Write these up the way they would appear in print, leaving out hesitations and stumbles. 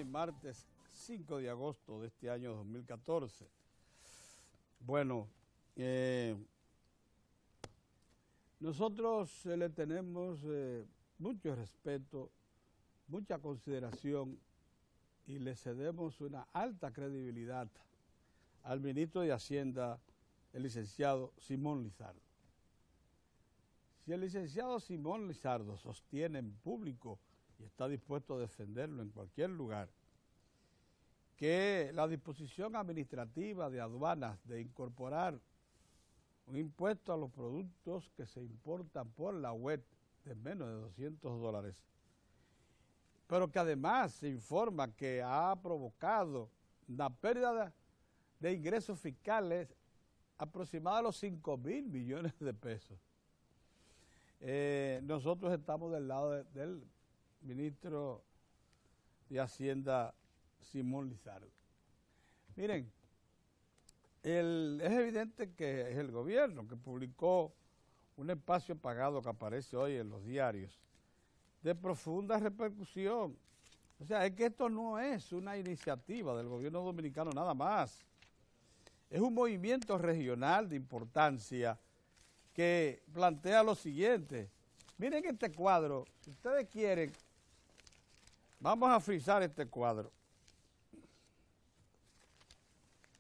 Hoy martes 5 de agosto de este año 2014. Bueno, nosotros le tenemos mucho respeto, mucha consideración y le cedemos una alta credibilidad al ministro de Hacienda, el licenciado Simón Lizardo. Si el licenciado Simón Lizardo sostiene en público y está dispuesto a defenderlo en cualquier lugar, que la disposición administrativa de aduanas de incorporar un impuesto a los productos que se importan por la web de menos de $200, pero que además se informa que ha provocado una pérdida de ingresos fiscales aproximada a los 5.000 millones de pesos. Nosotros estamos del lado del ministro de Hacienda, Simón Lizardo. Miren, es evidente que es el gobierno que publicó un espacio pagado que aparece hoy en los diarios de profunda repercusión. O sea, es que esto no es una iniciativa del gobierno dominicano nada más. Es un movimiento regional de importancia que plantea lo siguiente. Miren este cuadro, si ustedes quieren, vamos a frizar este cuadro.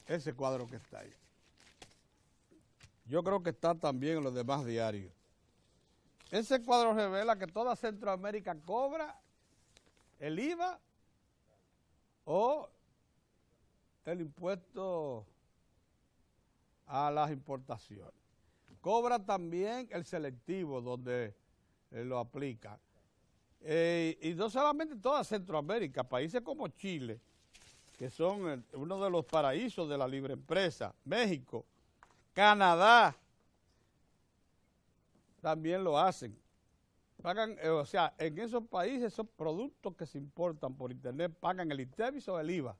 Ese cuadro que está ahí. Yo creo que está también en los demás diarios. Ese cuadro revela que toda Centroamérica cobra el IVA o el impuesto a las importaciones. Cobra también el selectivo donde lo aplica. Y no solamente toda Centroamérica, países como Chile, que son uno de los paraísos de la libre empresa, México, Canadá, también lo hacen. Pagan, o sea, en esos países, esos productos que se importan por internet, pagan el ITEVIS o el IVA,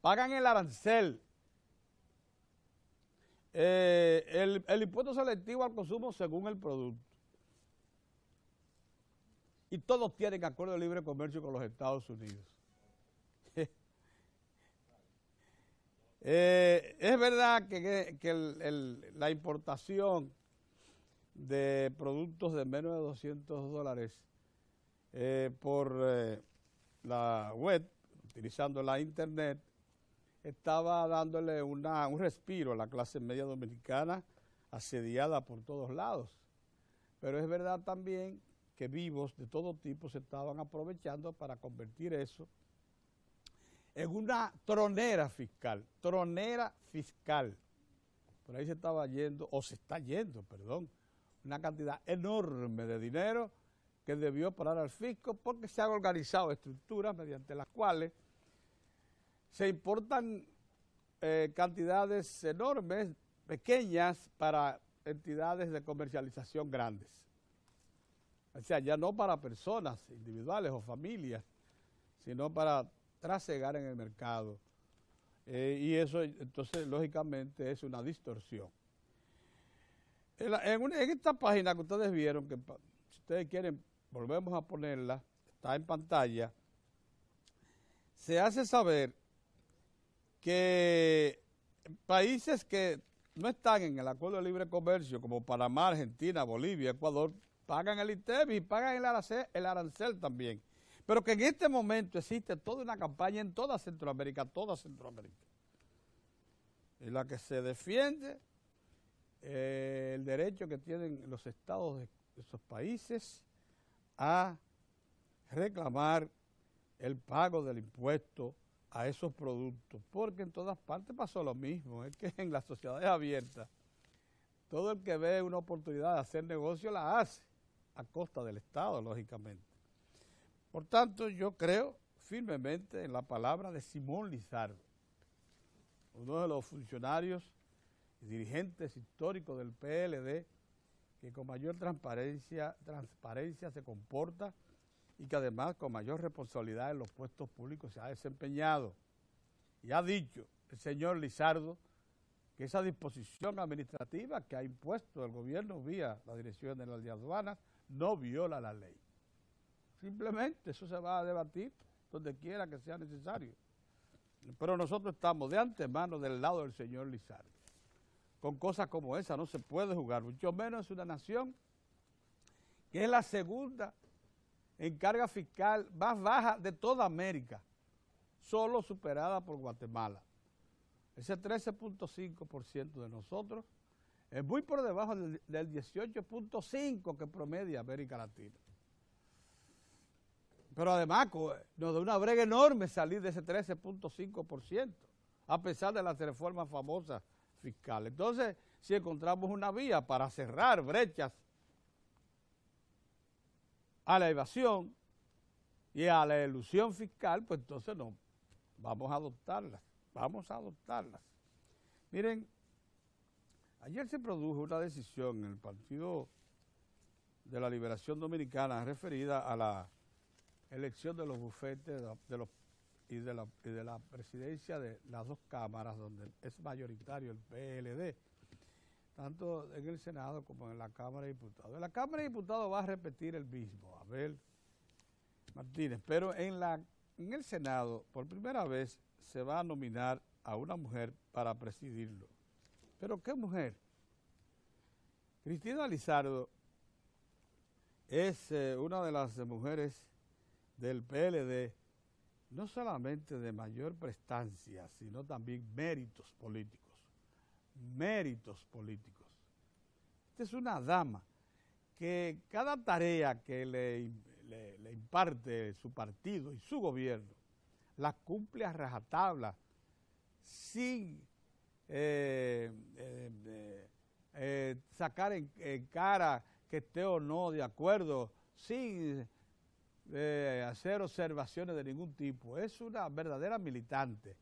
pagan el arancel, el impuesto selectivo al consumo según el producto. Y todos tienen acuerdo de libre comercio con los Estados Unidos. Es verdad que la importación de productos de menos de $200 por la web, utilizando la internet, estaba dándole un respiro a la clase media dominicana asediada por todos lados. Pero es verdad también que vivos de todo tipo se estaban aprovechando para convertir eso en una tronera fiscal. Por ahí se estaba yendo, o se está yendo, perdón, una cantidad enorme de dinero que debió parar al fisco porque se han organizado estructuras mediante las cuales se importan cantidades enormes, pequeñas, para entidades de comercialización grandes. O sea, ya no para personas individuales o familias, sino para trasegar en el mercado. Y eso, entonces, lógicamente, es una distorsión. En esta página que ustedes vieron, que si ustedes quieren, volvemos a ponerla, está en pantalla, se hace saber que países que no están en el Acuerdo de Libre Comercio, como Panamá, Argentina, Bolivia, Ecuador, pagan el ITEVIS y pagan el arancel también. Pero que en este momento existe toda una campaña en toda Centroamérica, en la que se defiende el derecho que tienen los estados de esos países a reclamar el pago del impuesto a esos productos, porque en todas partes pasó lo mismo. Es que en las sociedades abiertas, todo el que ve una oportunidad de hacer negocio la hace, a costa del Estado, lógicamente. Por tanto, yo creo firmemente en la palabra de Simón Lizardo, uno de los funcionarios y dirigentes históricos del PLD, que con mayor transparencia se comporta y que además con mayor responsabilidad en los puestos públicos se ha desempeñado. Y ha dicho el señor Lizardo que esa disposición administrativa que ha impuesto el gobierno vía la Dirección General de Aduanas no viola la ley. Simplemente eso se va a debatir donde quiera que sea necesario. Pero nosotros estamos de antemano del lado del señor Lizardo. Con cosas como esa no se puede jugar, mucho menos es una nación que es la segunda en carga fiscal más baja de toda América, solo superada por Guatemala. Ese 13.5% de nosotros es muy por debajo del 18.5% que promedia América Latina. Pero además nos da una brega enorme salir de ese 13.5%, a pesar de las reformas famosas fiscales. Entonces, si encontramos una vía para cerrar brechas a la evasión y a la elusión fiscal, pues entonces no, vamos a adoptarlas. Miren, ayer se produjo una decisión en el Partido de la Liberación Dominicana referida a la elección de los bufetes y de la presidencia de las dos cámaras, donde es mayoritario el PLD, tanto en el Senado como en la Cámara de Diputados. En la Cámara de Diputados va a repetir el mismo, Abel Martínez, pero en el Senado, por primera vez, se va a nominar a una mujer para presidirlo. ¿Pero qué mujer? Cristina Lizardo es una de las mujeres del PLD, no solamente de mayor prestancia, sino también méritos políticos. Esta es una dama que cada tarea que le imparte su partido y su gobierno, la cumple a rajatabla, sin sacar en cara que esté o no de acuerdo, sin hacer observaciones de ningún tipo. Es una verdadera militante,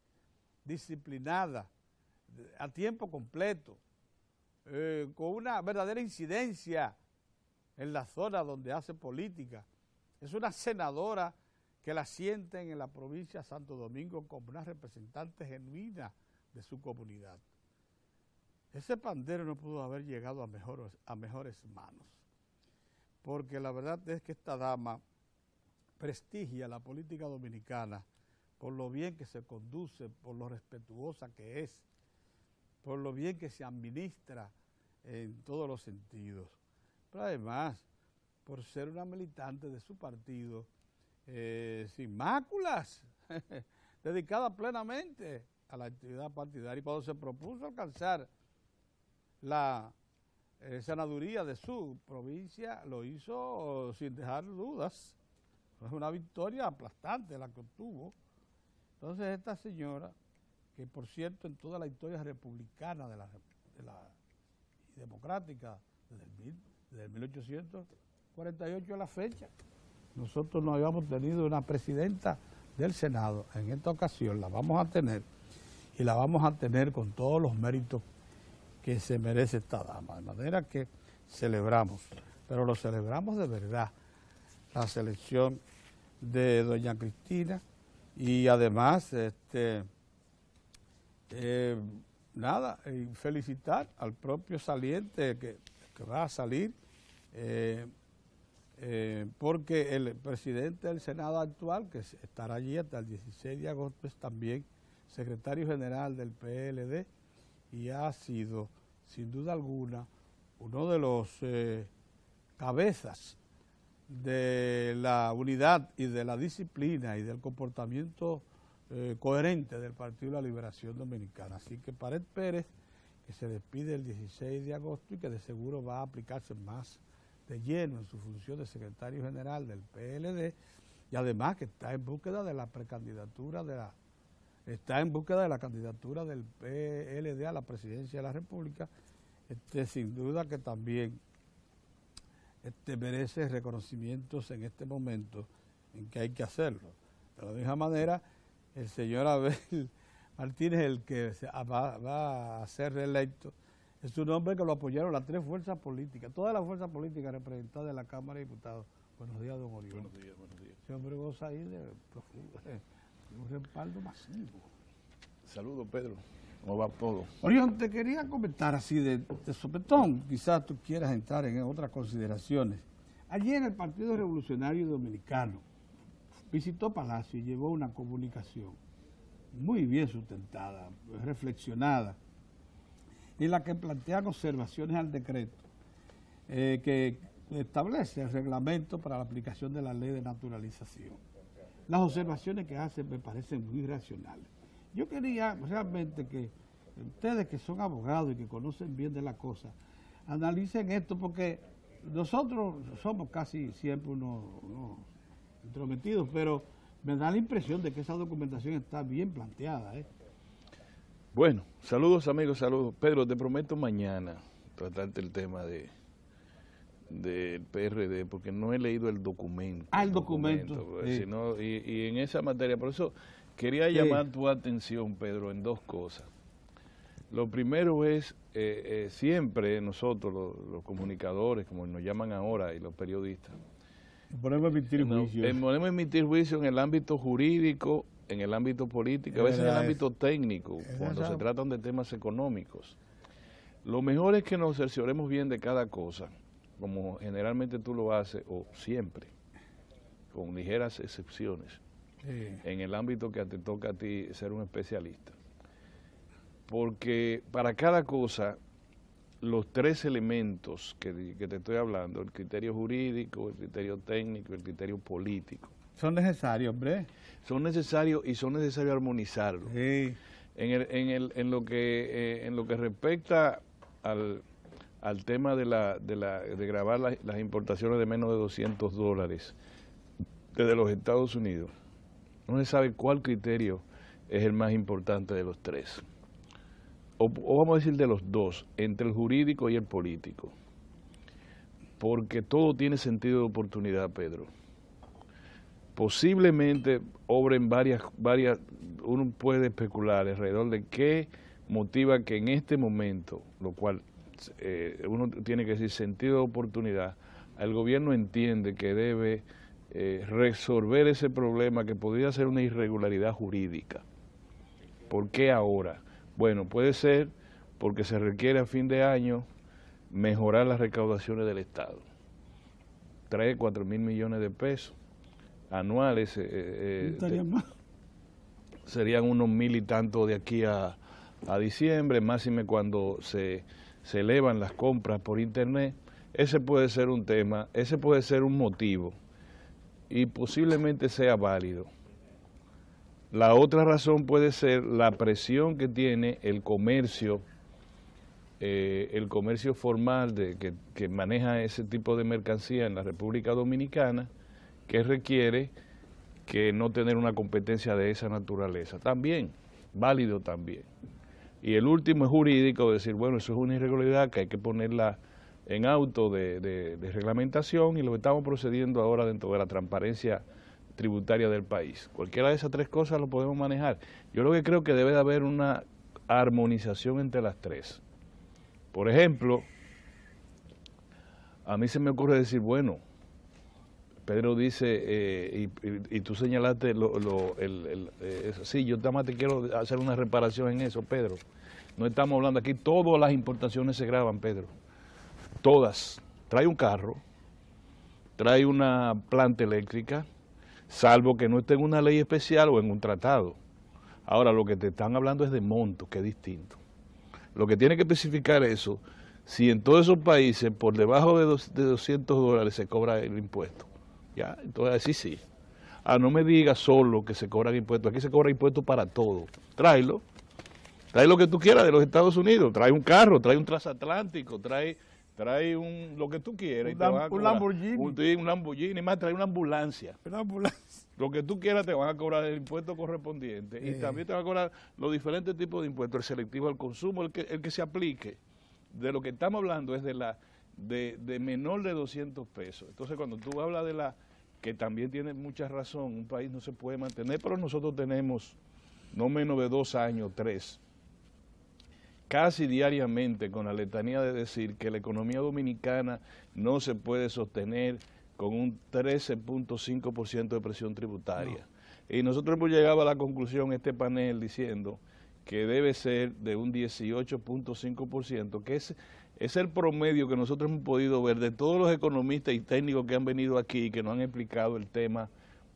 disciplinada, a tiempo completo, con una verdadera incidencia en la zona donde hace política. Es una senadora que la sienten en la provincia de Santo Domingo como una representante genuina de su comunidad. Ese pandero no pudo haber llegado a mejores manos, porque la verdad es que esta dama prestigia la política dominicana por lo bien que se conduce, por lo respetuosa que es, por lo bien que se administra en todos los sentidos. Pero además, por ser una militante de su partido, sin máculas, dedicada plenamente a la actividad partidaria. Y cuando se propuso alcanzar la senaduría de su provincia, lo hizo sin dejar dudas. Es una victoria aplastante la que obtuvo. Entonces esta señora, que por cierto en toda la historia republicana y democrática, desde el 1848 a la fecha, nosotros no habíamos tenido una presidenta del Senado. En esta ocasión la vamos a tener, y la vamos a tener con todos los méritos que se merece esta dama. De manera que celebramos, pero lo celebramos de verdad, la selección de doña Cristina, y además felicitar al propio saliente que va a salir, porque el presidente del Senado actual, que estará allí hasta el 16 de agosto, es también secretario general del PLD y ha sido, sin duda alguna, uno de los cabezas de la unidad y de la disciplina y del comportamiento coherente del Partido de la Liberación Dominicana. Así que Pared Pérez, que se despide el 16 de agosto y que de seguro va a aplicarse más de lleno en su función de secretario general del PLD, y además que está en búsqueda de la precandidatura de la candidatura del PLD a la presidencia de la República, sin duda que también merece reconocimientos en este momento en que hay que hacerlo. De la misma manera, el señor Abel Martínez, el que va a ser reelecto, es un hombre que lo apoyaron las tres fuerzas políticas, todas las fuerzas políticas representadas en la Cámara de Diputados. Buenos días, don Orión. Buenos días, buenos días. Ese hombre goza ahí de un respaldo masivo. Saludos, Pedro. ¿Cómo va todo? Orión, te quería comentar así de sopetón, quizás tú quieras entrar en otras consideraciones. Allí en el Partido Revolucionario Dominicano visitó Palacio y llevó una comunicación muy bien sustentada, reflexionada, en la que plantean observaciones al decreto que establece el reglamento para la aplicación de la ley de naturalización. Las observaciones que hacen me parecen muy racionales. Yo quería realmente que ustedes, que son abogados y que conocen bien de la cosa, analicen esto, porque nosotros somos casi siempre unos intrometidos, pero me da la impresión de que esa documentación está bien planteada. Bueno, saludos amigos, saludos. Pedro, te prometo mañana tratarte el tema del PRD, porque no he leído el documento. El documento. Sí. Sino, y en esa materia, por eso quería llamar tu atención, Pedro, en dos cosas. Lo primero es, siempre nosotros, los comunicadores, como nos llaman ahora, y los periodistas, Podemos emitir juicios. Podemos emitir juicios en el ámbito jurídico, en el ámbito político, a veces en el ámbito técnico, cuando se tratan de temas económicos. Lo mejor es que nos cercioremos bien de cada cosa, como generalmente tú lo haces, o siempre, con ligeras excepciones, en el ámbito que te toca a ti ser un especialista. Porque para cada cosa, los tres elementos que te estoy hablando, el criterio jurídico, el criterio técnico, el criterio político, son necesarios, hombre. Son necesarios y son necesarios armonizarlos. Sí. En lo que respecta al tema de grabar las importaciones de menos de $200 desde los Estados Unidos, no se sabe cuál criterio es el más importante de los tres. O vamos a decir de los dos, entre el jurídico y el político. Porque todo tiene sentido de oportunidad, Pedro. Posiblemente obren varias, uno puede especular alrededor de qué motiva que en este momento, lo cual uno tiene que decir sentido de oportunidad, el gobierno entiende que debe resolver ese problema que podría ser una irregularidad jurídica. ¿Por qué ahora? Bueno, puede ser porque se requiere a fin de año mejorar las recaudaciones del Estado. 3, 4 mil millones de pesos anuales, serían unos 1.000 y tanto de aquí a diciembre, máxime cuando se elevan las compras por internet. Ese puede ser un tema, ese puede ser un motivo y posiblemente sea válido. La otra razón puede ser la presión que tiene el comercio formal que maneja ese tipo de mercancía en la República Dominicana, que requiere que no tener una competencia de esa naturaleza. También, válido también. Y el último es jurídico, decir, bueno, eso es una irregularidad que hay que ponerla en auto de reglamentación, y lo estamos procediendo ahora dentro de la transparencia tributaria del país. Cualquiera de esas tres cosas lo podemos manejar. Yo lo que creo que debe de haber una armonización entre las tres. Por ejemplo, a mí se me ocurre decir, bueno, Pedro dice, y tú señalaste, sí, yo nada más te quiero hacer una reparación en eso, Pedro. No estamos hablando aquí, todas las importaciones se graban, Pedro. Todas. Trae un carro, trae una planta eléctrica, salvo que no esté en una ley especial o en un tratado. Ahora, lo que te están hablando es de monto, que es distinto. Lo que tiene que especificar eso, si en todos esos países por debajo de $200 se cobra el impuesto. Ya, entonces así sí. No me digas solo que se cobran impuestos, aquí se cobra impuestos para todo. Tráelo, trae lo que tú quieras de los Estados Unidos, trae un carro, trae un transatlántico, trae lo que tú quieras. Un Lamborghini. Un Lamborghini, más trae una ambulancia. Una ambulancia. Lo que tú quieras te van a cobrar el impuesto correspondiente y también te van a cobrar los diferentes tipos de impuestos, el selectivo al consumo, el que se aplique. De lo que estamos hablando es de menor de 200 pesos. Entonces, cuando tú hablas que también tiene mucha razón, un país no se puede mantener, pero nosotros tenemos no menos de 2 años, 3, casi diariamente con la letanía de decir que la economía dominicana no se puede sostener con un 13.5% de presión tributaria. No. Y nosotros hemos llegado a la conclusión, este panel, diciendo que debe ser de un 18.5%, que es el promedio que nosotros hemos podido ver de todos los economistas y técnicos que han venido aquí y que nos han explicado el tema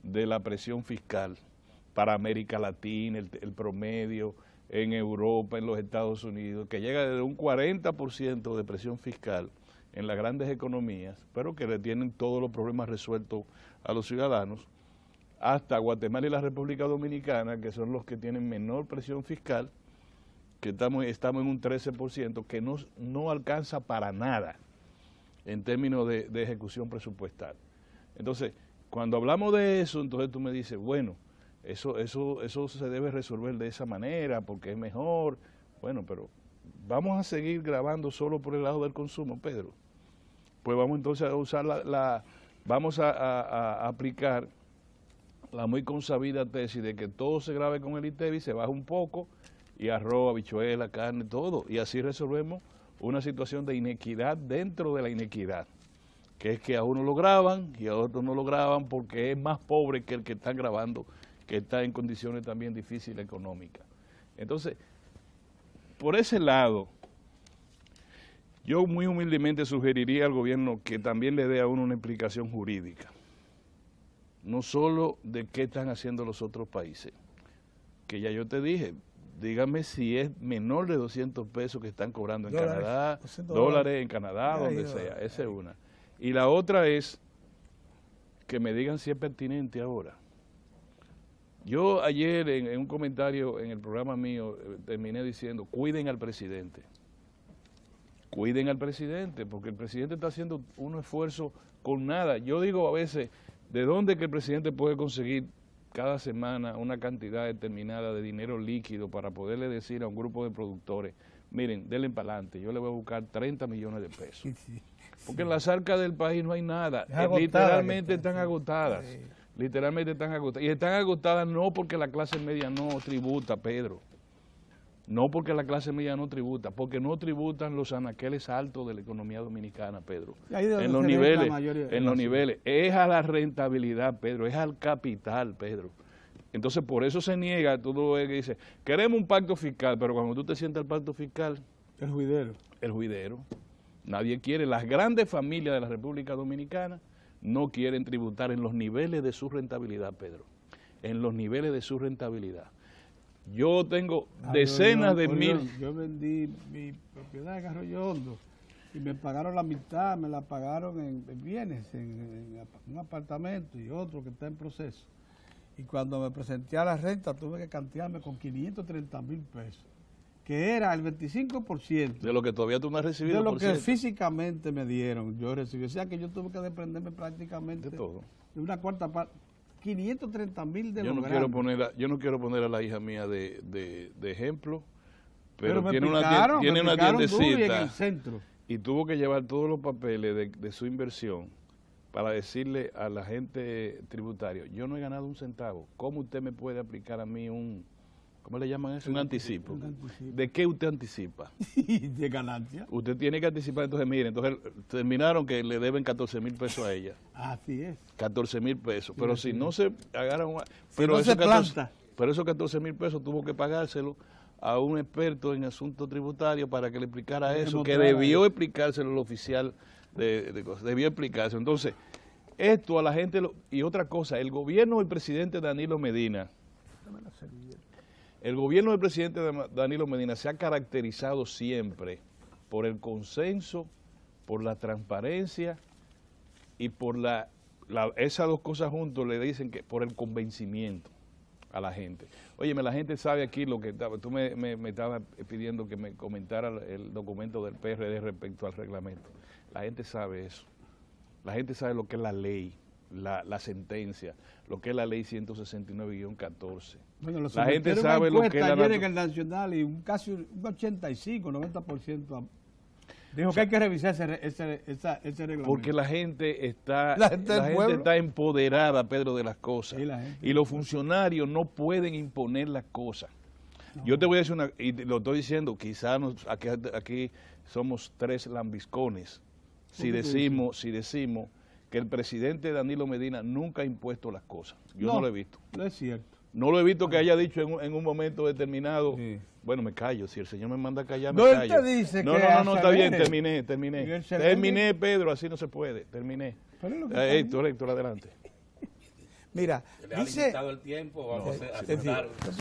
de la presión fiscal para América Latina, el promedio en Europa, en los Estados Unidos, que llega desde un 40% de presión fiscal en las grandes economías, pero que le tienen todos los problemas resueltos a los ciudadanos, hasta Guatemala y la República Dominicana, que son los que tienen menor presión fiscal, que estamos en un 13%, que no alcanza para nada en términos de ejecución presupuestal. Entonces, cuando hablamos de eso, entonces tú me dices, bueno, eso se debe resolver de esa manera porque es mejor. Bueno, pero vamos a seguir grabando solo por el lado del consumo, Pedro. Pues vamos entonces a usar vamos a aplicar la muy consabida tesis de que todo se grabe con el ITEVI, se baja un poco, y arroz, habichuela, carne, todo, y así resolvemos una situación de inequidad dentro de la inequidad, que es que a uno lo graban y a otros no lo graban porque es más pobre que el que está grabando, que está en condiciones también difíciles económicas. Entonces, por ese lado, yo muy humildemente sugeriría al gobierno que también le dé a uno una explicación jurídica, no solo de qué están haciendo los otros países, que ya yo te dije, dígame si es menor de 200 pesos que están cobrando en Canadá, dólares en Canadá, donde sea, esa es una. Y la otra es que me digan si es pertinente ahora. Yo ayer en un comentario en el programa mío terminé diciendo, cuiden al presidente, porque el presidente está haciendo un esfuerzo con nada. Yo digo a veces, ¿de dónde que el presidente puede conseguir cada semana una cantidad determinada de dinero líquido para poderle decir a un grupo de productores, miren, denle para adelante, yo le voy a buscar 30 millones de pesos? Porque en las arcas del país no hay nada, literalmente están agotadas. Literalmente están agotadas. Y están agotadas no porque la clase media no tributa, Pedro. No porque la clase media no tributa, porque no tributan los anaqueles altos de la economía dominicana, Pedro. En los niveles. Es a la rentabilidad, Pedro, es al capital, Pedro. Entonces, por eso se niega, tú lo ves que dice, queremos un pacto fiscal, pero cuando tú te sientas al pacto fiscal... El juidero. El juidero. Nadie quiere. Las grandes familias de la República Dominicana no quieren tributar en los niveles de su rentabilidad, Pedro. En los niveles de su rentabilidad. Yo tengo decenas de mil... Yo vendí mi propiedad en Arroyo Hondo y me pagaron la mitad, me la pagaron en bienes, en un apartamento y otro que está en proceso. Y cuando me presenté a la renta tuve que cantearme con 530,000 pesos, que era el 25%. De lo que todavía tú no has recibido. De lo que físicamente me dieron, yo recibí. O sea que yo tuve que desprenderme prácticamente de todo. De una cuarta parte. 530,000 de yo no quiero poner a la hija mía de ejemplo, pero tiene una tiendecita en el centro. Y tuvo que llevar todos los papeles de su inversión para decirle a la gente tributaria, yo no he ganado un centavo, ¿cómo usted me puede aplicar a mí ¿cómo le llaman eso? Un anticipo. ¿De qué usted anticipa? De ganancia. Usted tiene que anticipar, entonces mire, entonces terminaron que le deben 14,000 pesos a ella. Así es. 14,000 pesos, pero si no se agarran... Pero esos 14,000 pesos tuvo que pagárselo a un experto en asuntos tributarios para que le explicara eso, que debió explicárselo el oficial de cosas, debió explicarse. Entonces, esto a la gente... y otra cosa, el gobierno del presidente Danilo Medina... El gobierno del presidente Danilo Medina se ha caracterizado siempre por el consenso, por la transparencia y por esas dos cosas juntos le dicen que por el convencimiento a la gente. Óyeme, la gente sabe aquí lo que tú me estabas pidiendo que me comentara el documento del PRD respecto al reglamento. La gente sabe eso. La gente sabe lo que es la ley, la sentencia, lo que es la ley 169-14. Bueno, la gente sabe lo que es ayer en el Nacional y casi un 85-90% dijo que hay que revisar ese reglamento. Porque la gente está empoderada, Pedro, de las cosas. Sí, y los funcionarios no pueden imponer las cosas. No. Yo te voy a decir y lo estoy diciendo, quizás aquí somos tres lambiscones si decimos que el presidente Danilo Medina nunca ha impuesto las cosas. Yo no lo he visto. No es cierto. No lo he visto que haya dicho en un momento determinado, sí. Bueno, me callo, si el señor me manda a callar, me callo. Él te dice no, está bien, terminé. Terminé, Pedro, así no se puede, terminé. Héctor, adelante. Mira, ¿Le ha dice... limitado el tiempo? Vamos a Es decir,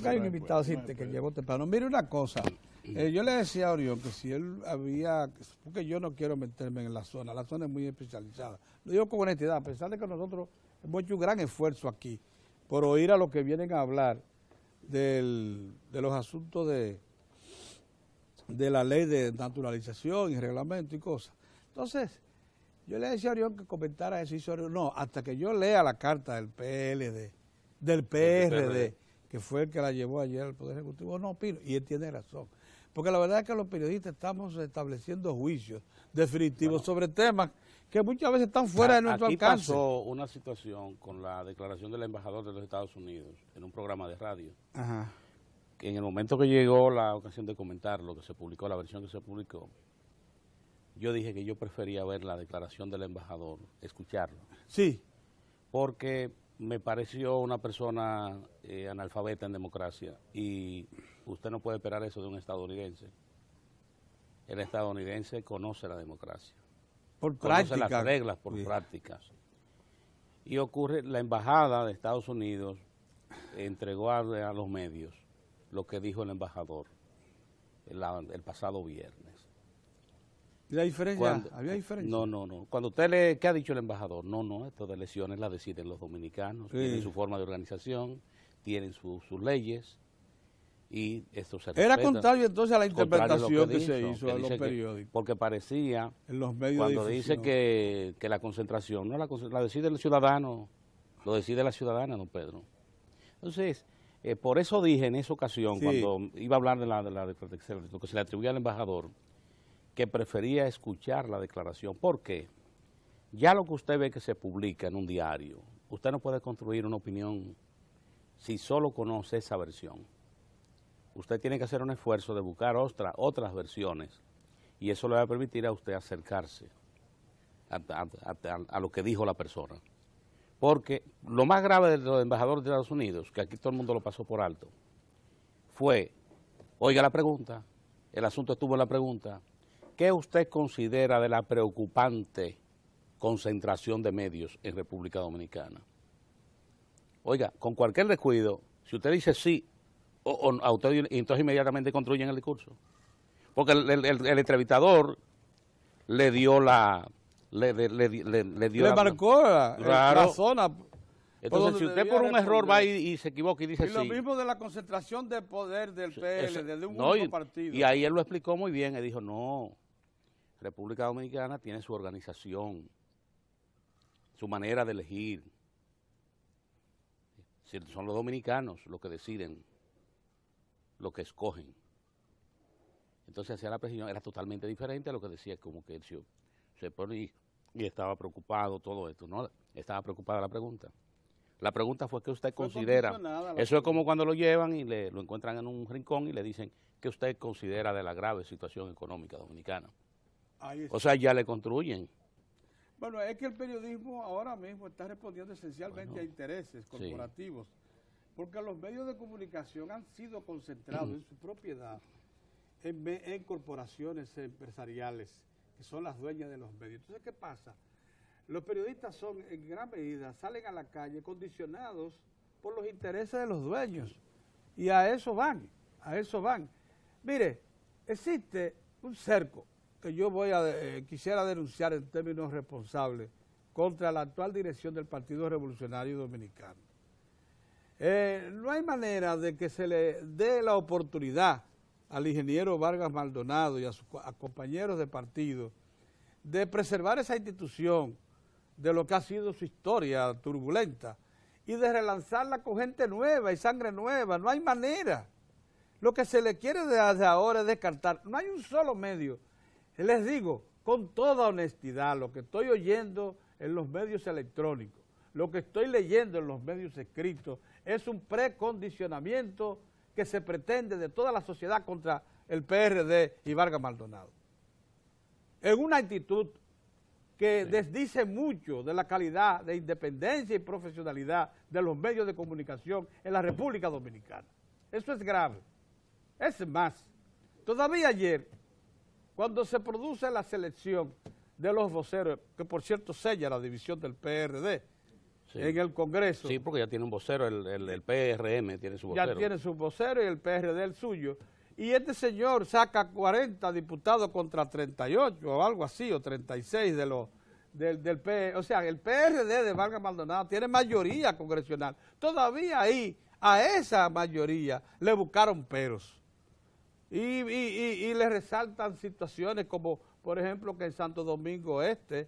hay un invitado que llegó temprano. Mire una cosa, yo le decía a Orión que si él había, porque yo no quiero meterme en la zona es muy especializada. Lo digo con honestidad, a pesar de que nosotros hemos hecho un gran esfuerzo aquí por oír a los que vienen a hablar de los asuntos de la ley de naturalización y reglamento y cosas. Entonces, yo le decía a Orión que comentara eso y dice Orión, no, hasta que yo lea la carta del PLD, del PRD, que fue el que la llevó ayer al Poder Ejecutivo, no opino, y él tiene razón. Porque la verdad es que los periodistas estamos estableciendo juicios definitivos sobre temas que muchas veces están fuera de nuestro alcance. Aquí pasó una situación con la declaración del embajador de los Estados Unidos en un programa de radio. Ajá. Que en el momento que llegó la ocasión de comentar lo que se publicó, la versión que se publicó, yo dije que yo prefería ver la declaración del embajador, escucharlo. Sí. Porque me pareció una persona analfabeta en democracia y usted no puede esperar eso de un estadounidense. El estadounidense conoce la democracia. Por conoce práctica. las reglas por prácticas. Y ocurre, la embajada de Estados Unidos entregó a los medios lo que dijo el embajador el pasado viernes. ¿Y la diferencia? ¿Había diferencia? No. Cuando usted ¿qué ha dicho el embajador? No, esto de elecciones las deciden los dominicanos, sí. Tienen su forma de organización, tienen sus leyes y esto se Era respeta. contrario entonces a la interpretación que se dijo, hizo que en los dice periódicos. Porque parecía, En los medios cuando de dice difusión. que la concentración, no la decide el ciudadano, lo decide la ciudadana, don Pedro. Entonces, por eso dije en esa ocasión, Sí. cuando iba a hablar de lo que se le atribuía al embajador, que prefería escuchar la declaración. ¿Por qué? Ya lo que usted ve que se publica en un diario, usted no puede construir una opinión si solo conoce esa versión. Usted tiene que hacer un esfuerzo de buscar otras versiones y eso le va a permitir a usted acercarse a lo que dijo la persona. Porque lo más grave de los embajadores de Estados Unidos, que aquí todo el mundo lo pasó por alto, fue, oiga la pregunta, el asunto estuvo en la pregunta, ¿qué usted considera de la preocupante concentración de medios en República Dominicana? Oiga, con cualquier descuido, si usted dice sí, a usted, entonces inmediatamente construyen el discurso. Porque el entrevistador le dio la... Le marcó la zona. Entonces, si usted por un error va y se equivoca y dice y lo sí. mismo de la concentración de poder del PLD, de un no, único partido. Y ahí él lo explicó muy bien, él dijo, no, República Dominicana tiene su organización, su manera de elegir. Son los dominicanos los que deciden, los que escogen. Entonces hacía la presión, era totalmente diferente a lo que decía, como que él se ponía y estaba preocupado, todo esto, ¿no? Estaba preocupada la pregunta. La pregunta fue, ¿qué usted considera? Eso es como cuando lo llevan y lo encuentran en un rincón y le dicen, ¿qué usted considera de la grave situación económica dominicana? O sea, ya le construyen. Bueno, es que el periodismo ahora mismo está respondiendo esencialmente a intereses corporativos, porque los medios de comunicación han sido concentrados en su propiedad en corporaciones empresariales, que son las dueñas de los medios. Entonces, ¿qué pasa? Los periodistas son, en gran medida, salen a la calle condicionados por los intereses de los dueños, y a eso van. Mire, existe un cerco que yo quisiera denunciar en términos responsables contra la actual dirección del Partido Revolucionario Dominicano. No hay manera de que se le dé la oportunidad al ingeniero Vargas Maldonado y a sus compañeros de partido de preservar esa institución de lo que ha sido su historia turbulenta y de relanzarla con gente nueva y sangre nueva. No hay manera. Lo que se le quiere desde ahora es descartar. No hay un solo medio. Les digo, con toda honestidad, lo que estoy oyendo en los medios electrónicos, lo que estoy leyendo en los medios escritos, es un precondicionamiento que se pretende de toda la sociedad contra el PRD y Vargas Maldonado. En una actitud que desdice mucho de la calidad de independencia y profesionalidad de los medios de comunicación en la República Dominicana. Eso es grave. Es más, todavía ayer, cuando se produce la selección de los voceros, que por cierto sella la división del PRD, Sí. en el Congreso. Sí, porque ya tiene un vocero, el PRM tiene su vocero. Ya tiene su vocero y el PRD el suyo. Y este señor saca 40 diputados contra 38 o algo así, o 36 del PRD. O sea, el PRD de Vargas Maldonado tiene mayoría congresional. Todavía ahí, a esa mayoría, le buscaron peros. Y le resaltan situaciones como, por ejemplo, que en Santo Domingo Este,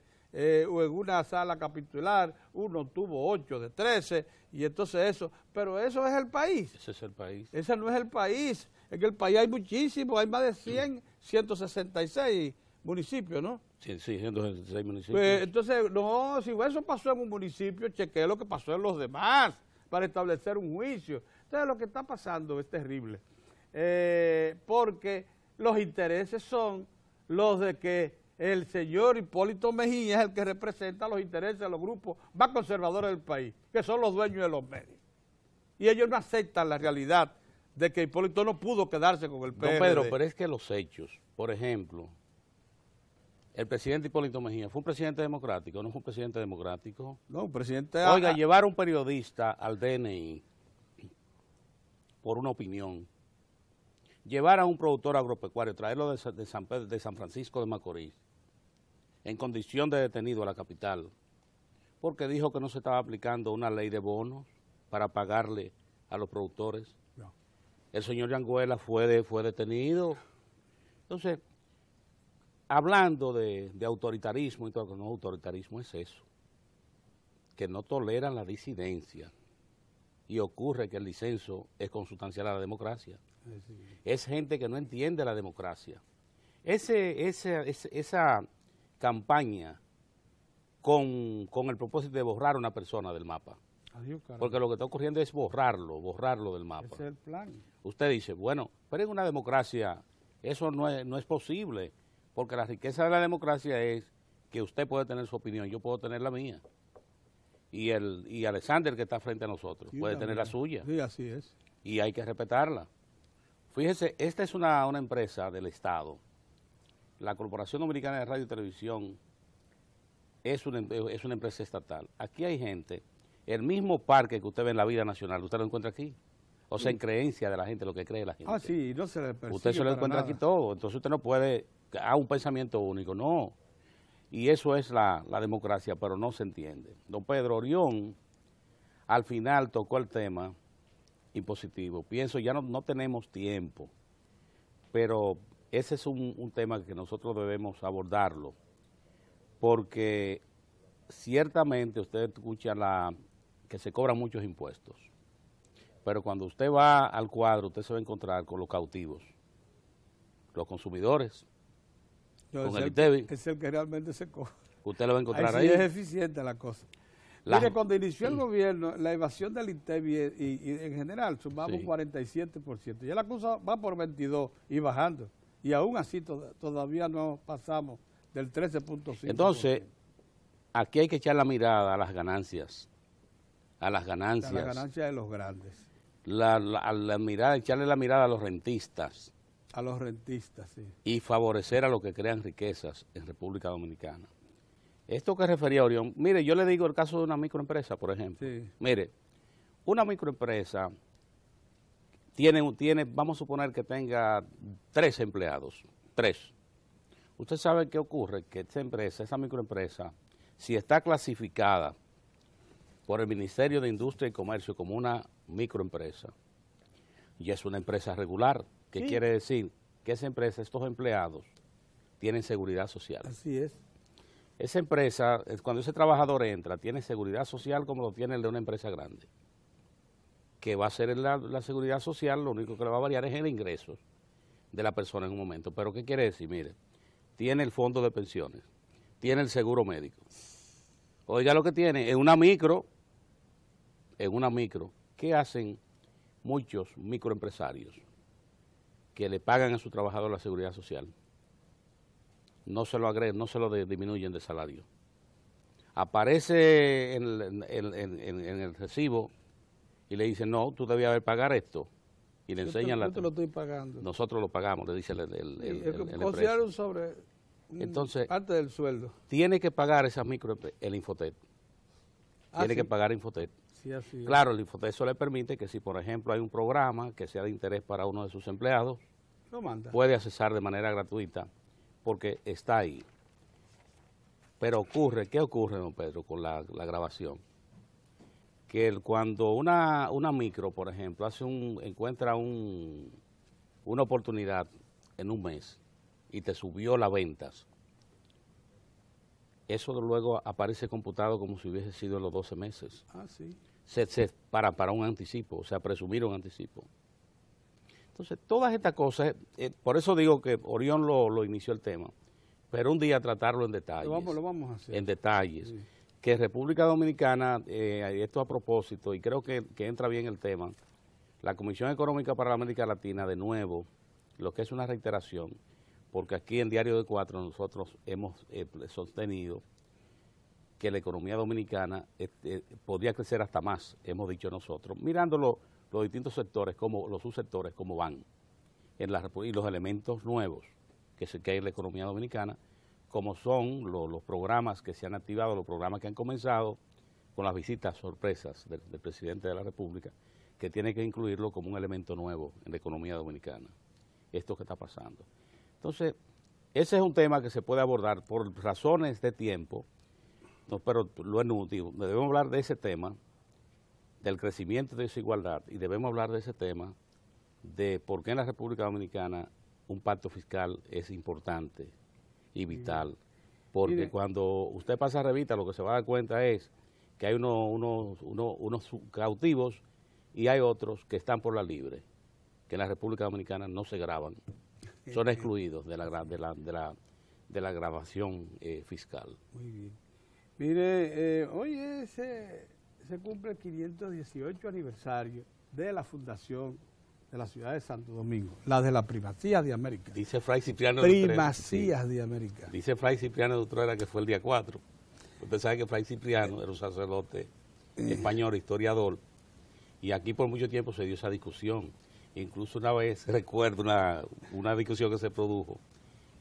o en una sala capitular, uno tuvo 8 de 13, y entonces eso, pero eso es el país. Ese es el país. Ese no es el país. En el país hay muchísimos, hay más de 166 municipios, ¿no? Sí, 166 municipios. Pues, entonces, no, si eso pasó en un municipio, chequee lo que pasó en los demás para establecer un juicio. Entonces, lo que está pasando es terrible, porque los intereses son los de que el señor Hipólito Mejía es el que representa los intereses de los grupos más conservadores del país, que son los dueños de los medios. Y ellos no aceptan la realidad de que Hipólito no pudo quedarse con el PRD. Don Pedro, pero es que los hechos, por ejemplo, el presidente Hipólito Mejía, ¿fue un presidente democrático o no fue un presidente democrático? No, un presidente... Oiga, llevar a un periodista al DNI por una opinión, llevar a un productor agropecuario, traerlo de San Francisco de Macorís, en condición de detenido a la capital, porque dijo que no se estaba aplicando una ley de bonos para pagarle a los productores. No. El señor Yanguela fue detenido. Entonces, hablando de autoritarismo y todo, no, autoritarismo es eso, que no toleran la disidencia, y ocurre que el disenso es consustancial a la democracia. Sí. Es gente que no entiende la democracia. Esa campaña con el propósito de borrar a una persona del mapa, Adiós, porque lo que está ocurriendo es borrarlo del mapa. ese es el plan. Usted dice, bueno, pero en una democracia eso no es posible, porque la riqueza de la democracia es que usted puede tener su opinión, yo puedo tener la mía, y Alexander, que está frente a nosotros, Sí, puede tener la mía. suya, Sí, así es. y hay que respetarla. Fíjese, esta es una empresa del Estado. La Corporación Dominicana de Radio y Televisión es una empresa estatal. Aquí hay gente, el mismo parque que usted ve en la vida nacional, usted lo encuentra aquí. O sea, en creencia de la gente, lo que cree la gente. Ah, sí, no se le persigue Usted se lo para encuentra nada. aquí todo, entonces usted no puede un pensamiento único, no. Y eso es la democracia, pero no se entiende. Don Pedro Orión, al final tocó el tema impositivo. Pienso, ya no tenemos tiempo, pero ese es un tema que nosotros debemos abordarlo, porque ciertamente usted escucha que se cobran muchos impuestos, pero cuando usted va al cuadro, usted se va a encontrar con los cautivos, los consumidores, No, con es el ITEVI. Es el que realmente se coge. Usted lo va a encontrar Ahí ahí. sí es eficiente la cosa. Mire, cuando inició el gobierno, la evasión del INTEVI y en general sumaba un Sí. 47%. Ya la cosa va por 22 y bajando. Y aún así todavía no pasamos del 13.5%. Entonces, aquí hay que echar la mirada a las ganancias. A las A ganancias. la ganancia de los grandes. Echarle la mirada a los rentistas A los rentistas, sí. y favorecer a los que crean riquezas en República Dominicana. Esto que refería Orión, mire, yo le digo el caso de una microempresa, por ejemplo. Sí. Mire, una microempresa vamos a suponer que tenga 3 empleados, 3. Usted sabe qué ocurre, que esa microempresa, si está clasificada por el Ministerio de Industria y Comercio como una microempresa, y es una empresa regular, que Sí. quiere decir que esa empresa, estos empleados, tienen seguridad social. Así es. Esa empresa, cuando ese trabajador entra, tiene seguridad social como lo tiene el de una empresa grande. Que va a ser la seguridad social, lo único que le va a variar es el ingreso de la persona en un momento. Pero ¿qué quiere decir? Mire, tiene el fondo de pensiones, tiene el seguro médico. Oiga lo que tiene, en una micro, ¿qué hacen muchos microempresarios? Que le pagan a su trabajador la seguridad social. No se lo agregan, no se lo disminuyen de salario. Aparece en el recibo y le dicen, no, tú debías haber pagar esto. Y le enseñan Yo te lo estoy pagando. nosotros lo pagamos, le dice el Considerar empresa. un sobre Entonces, parte del sueldo. tiene que pagar esa el Infotet. tiene que pagar Infotet. Sí, así es. Claro, el Infotet eso le permite que si, por ejemplo, hay un programa que sea de interés para uno de sus empleados, Lo manda. puede accesar de manera gratuita porque está ahí. Pero ¿qué ocurre, don Pedro, con la grabación? Que cuando una micro, por ejemplo, encuentra una oportunidad en un mes y te subió las ventas, eso luego aparece computado como si hubiese sido en los 12 meses. Ah, sí. Para un anticipo, o sea, presumir un anticipo. Entonces, todas estas cosas, por eso digo que Orión lo inició el tema, pero un día tratarlo en detalles. Lo vamos a hacer. En detalles. Sí. Que República Dominicana, esto a propósito, y creo que entra bien el tema, la Comisión Económica para la América Latina, de nuevo, lo que es una reiteración, porque aquí en Diario de Cuatro nosotros hemos sostenido que la economía dominicana podría crecer hasta más, hemos dicho nosotros, mirando los distintos sectores, los subsectores, cómo van, y los elementos nuevos que hay en la economía dominicana, como son los programas que se han activado, los programas que han comenzado con las visitas sorpresas del presidente de la República, que tiene que incluirlo como un elemento nuevo en la economía dominicana, esto que está pasando. Entonces, ese es un tema que se puede abordar por razones de tiempo, no, pero lo inútil, debemos hablar de ese tema, del crecimiento de desigualdad, y debemos hablar de ese tema, de por qué en la República Dominicana un pacto fiscal es importante y vital, porque cuando usted pasa revista lo que se va a dar cuenta es que hay unos cautivos y hay otros que están por la libre, que en la República Dominicana no se graban, son excluidos de la grabación fiscal. Muy bien. Mire, hoy se cumple el 518 aniversario de la fundación de la ciudad de Santo Domingo, la de la Primacía de América. Dice Fray Cipriano Primacías de América. Dice Fray Cipriano de Utrera que fue el día 4. Usted sabe que Fray Cipriano era un sacerdote español, historiador, y aquí por mucho tiempo se dio esa discusión. Incluso una vez recuerdo una discusión que se produjo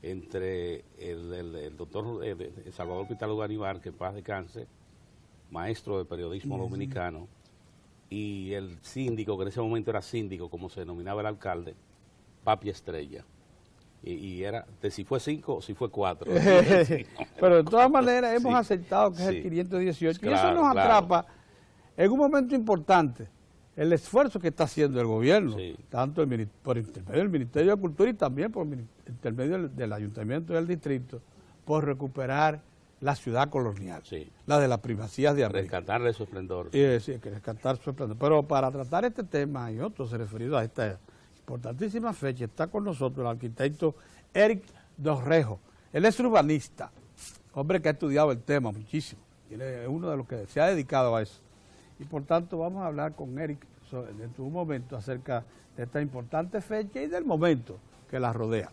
entre el doctor Salvador Pitalgo Ganivar, que en paz descanse, maestro de periodismo dominicano, y el síndico, que en ese momento era síndico, como se denominaba el alcalde, Papi Estrella. Y era de si fue 5 o si fue 4. Pero de todas maneras hemos aceptado que es el 518. Claro, y eso nos atrapa en un momento importante, el esfuerzo que está haciendo el gobierno, tanto por intermedio del Ministerio de Cultura y también por intermedio del Ayuntamiento y del Distrito, por recuperar la ciudad colonial, la de las Primacías de América. Rescatarle su esplendor. Sí, hay que rescatar su esplendor. Pero para tratar este tema y otros referidos a esta importantísima fecha, está con nosotros el arquitecto Eric Dorrejo. Él es urbanista, hombre que ha estudiado el tema muchísimo. Es uno de los que se ha dedicado a eso. Y por tanto vamos a hablar con Eric dentro de un momento acerca de esta importante fecha y del momento que la rodea.